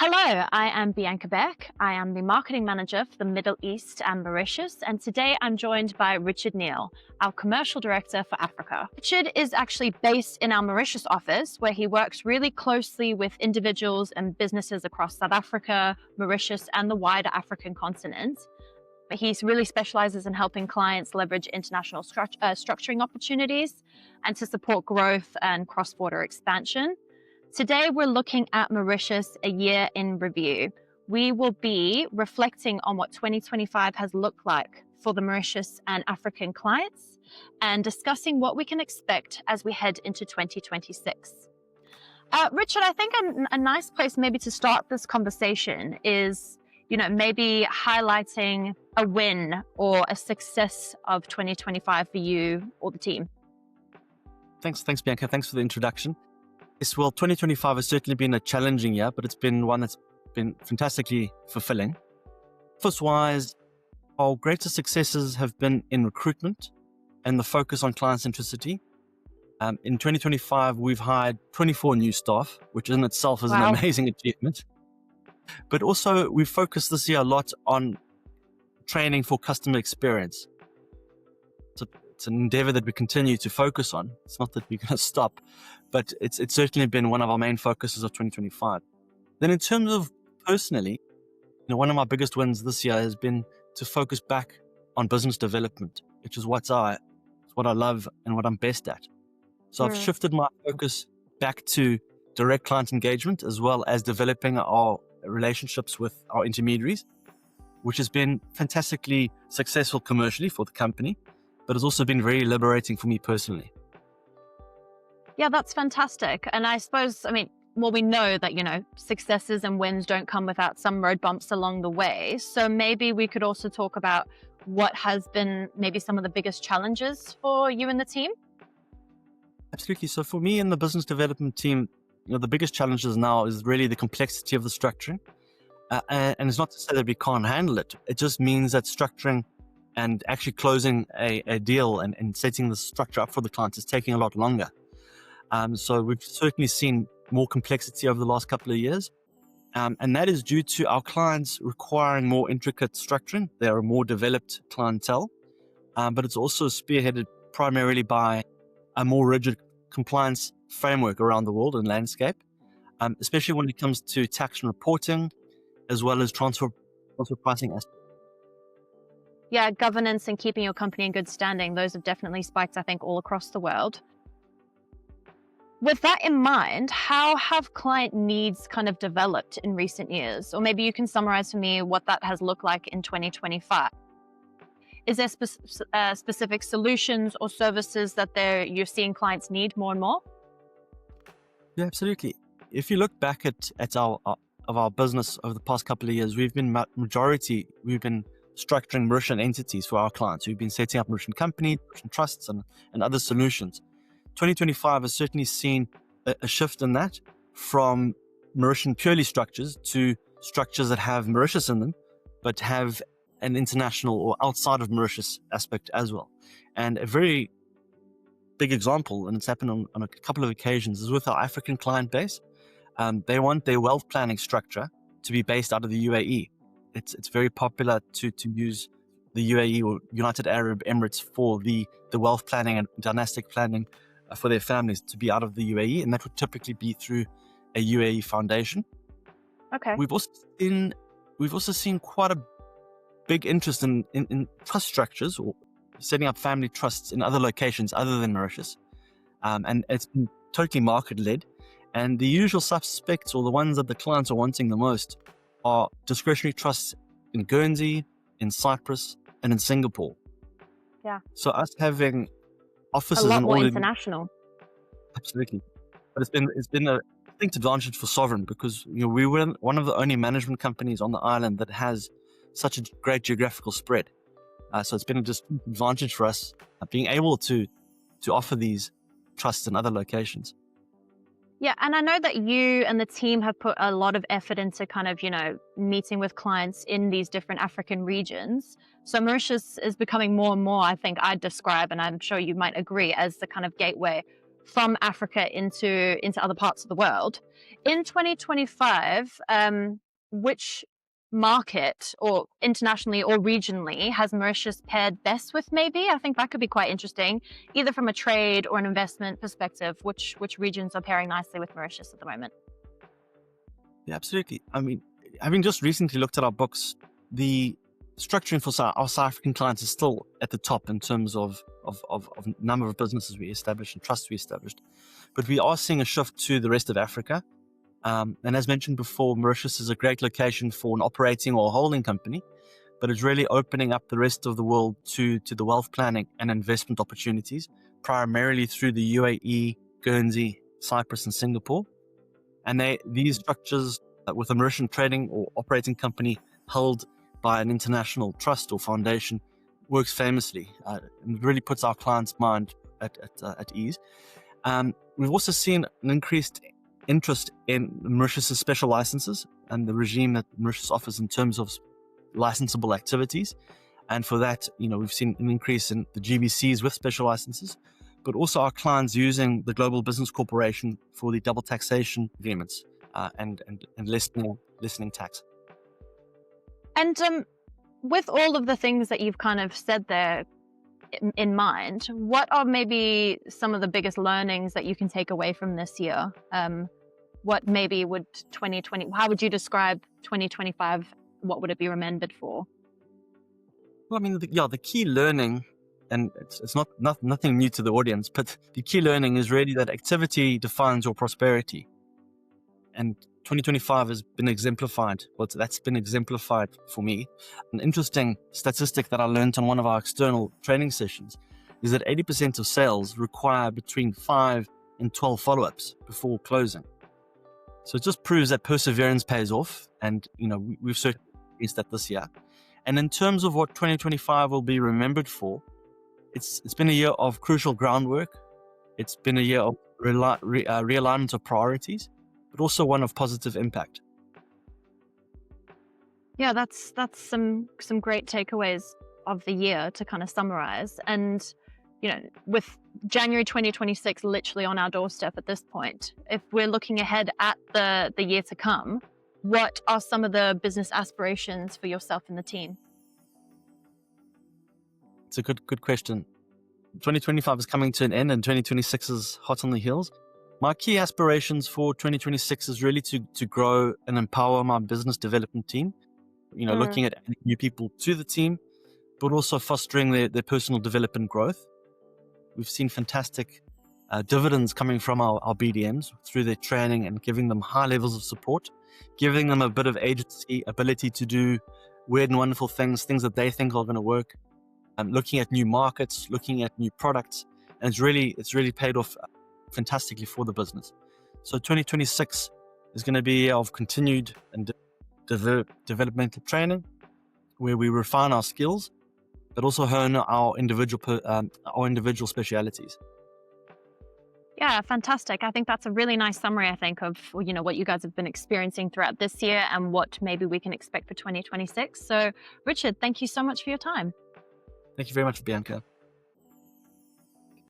Hello, I am Bianca Beck. I am the marketing manager for the Middle East and Mauritius, and today I'm joined by Richard Neal, our commercial director for Africa. Richard is actually based in our Mauritius office, where he works really closely with individuals and businesses across South Africa, Mauritius, and the wider African continent. He really specializes in helping clients leverage international structuring opportunities and to support growth and cross-border expansion. Today, we're looking at Mauritius a year in review. We will be reflecting on what 2025 has looked like for the Mauritius and African clients and discussing what we can expect as we head into 2026. Richard, I think a nice place maybe to start this conversation is, maybe highlighting a win or a success of 2025 for you or the team. Thanks, Bianca. Thanks for the introduction. Yes, well, 2025 has certainly been a challenging year, but it's been one that's been fantastically fulfilling. Office-wise, our greatest successes have been in recruitment and the focus on client centricity. In 2025, we've hired 24 new staff, which in itself is an amazing achievement. But also, we've focused this year a lot on training for customer experience. It's an endeavor that we continue to focus on. It's not that we're going to stop, but it's certainly been one of our main focuses of 2025. Then in terms of personally, one of my biggest wins this year has been to focus back on business development, which is what I love and what I'm best at. So I've shifted my focus back to direct client engagement as well as developing our relationships with our intermediaries, which has been fantastically successful commercially for the company, but has also been very liberating for me personally. Yeah, that's fantastic. And I suppose, we know that, successes and wins don't come without some road bumps along the way. So maybe we could also talk about what has been maybe some of the biggest challenges for you and the team. Absolutely. So for me and the business development team, the biggest challenges now is really the complexity of the structuring. And it's not to say that we can't handle it. It just means that structuring and actually closing a deal and setting the structure up for the clients is taking a lot longer. So we've certainly seen more complexity over the last couple of years. And that is due to our clients requiring more intricate structuring. They are a more developed clientele, but it's also spearheaded primarily by a more rigid compliance framework around the world and landscape, especially when it comes to tax and reporting, as well as transfer pricing aspects. Yeah, governance and keeping your company in good standing, those have definitely spiked, I think, all across the world. With that in mind, how have client needs kind of developed in recent years? Or maybe you can summarize for me what that has looked like in 2025. Is there specific solutions or services that you're seeing clients need more and more? Yeah, absolutely. If you look back at our business over the past couple of years, we've been structuring Mauritian entities for our clients. We've been setting up Mauritian companies, Mauritian trusts, and other solutions. 2025 has certainly seen a shift in that from Mauritian purely structures to structures that have Mauritius in them, but have an international or outside of Mauritius aspect as well. And a very big example, and it's happened on a couple of occasions, is with our African client base. They want their wealth planning structure to be based out of the UAE. It's very popular to use the UAE or United Arab Emirates for the wealth planning and dynastic planning for their families to be out of the UAE, and that would typically be through a UAE foundation. Okay. We've also seen quite a big interest in trust structures or setting up family trusts in other locations other than Mauritius, and it's been totally market led. And the usual suspects, or the ones that the clients are wanting the most, are discretionary trusts in Guernsey, in Cyprus, and in Singapore. Yeah. So us having offices a lot in more all international. Absolutely. But it's been a distinct advantage for Sovereign because we were one of the only management companies on the island that has such a great geographical spread. So it's been a distinct advantage for us being able to offer these trusts in other locations. Yeah, and I know that you and the team have put a lot of effort into kind of, meeting with clients in these different African regions. So Mauritius is becoming more and more, I think I'd describe, and I'm sure you might agree, as the kind of gateway from Africa into other parts of the world. In 2025, which market, or internationally or regionally, has Mauritius paired best with maybe? I think that could be quite interesting, either from a trade or an investment perspective. Which regions are pairing nicely with Mauritius at the moment? Yeah, absolutely. I mean, having just recently looked at our books, the structuring for our South African clients is still at the top in terms of number of businesses we established and trusts we established. But we are seeing a shift to the rest of Africa. And as mentioned before, Mauritius is a great location for an operating or holding company, but it's really opening up the rest of the world to the wealth planning and investment opportunities, primarily through the UAE, Guernsey, Cyprus, and Singapore. And these structures with a Mauritian trading or operating company held by an international trust or foundation works famously. And really puts our clients' mind at ease. We've also seen an increased interest in Mauritius' special licenses and the regime that Mauritius offers in terms of licensable activities. And for that, we've seen an increase in the GBCs with special licenses, but also our clients using the Global Business Corporation for the double taxation agreements and lessening tax. And with all of the things that you've kind of said there in mind, what are maybe some of the biggest learnings that you can take away from this year? What maybe would 2020, how would you describe 2025? What would it be remembered for? Well, I mean, the key learning, and it's nothing new to the audience, but the key learning is really that activity defines your prosperity. And 2025 has been exemplified. Well, that's been exemplified for me. An interesting statistic that I learned on one of our external training sessions is that 80% of sales require between 5 and 12 follow-ups before closing. So it just proves that perseverance pays off. And, we've certainly experienced that this year. And in terms of what 2025 will be remembered for, it's been a year of crucial groundwork. It's been a year of realignment of priorities, but also one of positive impact. Yeah, that's some great takeaways of the year to kind of summarize. And, with January 2026 literally on our doorstep at this point, if we're looking ahead at the year to come, what are some of the business aspirations for yourself and the team? It's a good question. 2025 is coming to an end and 2026 is hot on the heels. My key aspirations for 2026 is really to grow and empower my business development team, looking at adding new people to the team, but also fostering their personal development growth. We've seen fantastic dividends coming from our BDMs through their training and giving them high levels of support, giving them a bit of agency, ability to do weird and wonderful things that they think are going to work, looking at new markets, looking at new products. And it's really paid off fantastically for the business. So 2026 is going to be a year of continued and developmental training where we refine our skills, but also hone our individual specialities. Yeah, fantastic. I think that's a really nice summary, I think, of, what you guys have been experiencing throughout this year and what maybe we can expect for 2026. So, Richard, thank you so much for your time. Thank you very much, Bianca.